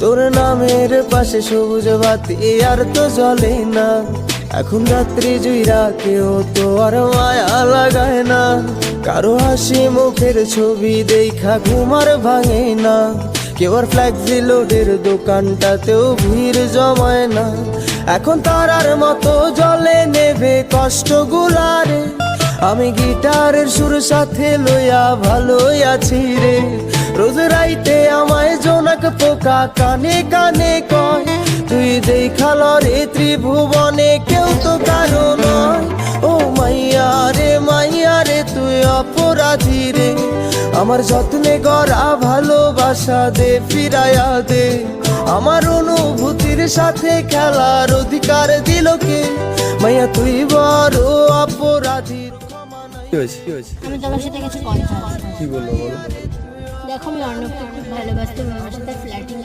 তোর নামের পাশে সবুজ বাতি আর তো জ্বলে না। এখন রাত্রি জুইরা কেউ তো আর মায়া লাগায় না। কারো হাসি মুখের ছবি দেখা ঘুমার ভাঙে না। কেউ আর ফ্ল্যাক্সি লোডের দোকানটাতেও ভিড় জমায় না। এখন তারার মতো জলে নেবে কষ্টগুলারে। আমি গিটারের সুর সাথে লইয়া ভালোই আছি রে। রোজ রাইতে আমায় জোনাক পোকা কানে কানে কয়, তুই দেখাল রে ত্রিভুবনে কেউ তো কারো নয়। ও মাইয়া রে তুই অপরাধী রে। আমার যত্নে গড়া ভালোবাসা দে ফিরাইয়া দে। আমার অনুভূতির সাথে খেলার অধিকার দিল কে? মাইয়া তুই বড় অপরাধী। আমি তোমার সাথে কিছু কথা আছে। কি বললো বলো? দেখো আমি অর্ণবকে খুব ভালোবাসতাম, আমার সাথে ফ্ল্যাটিং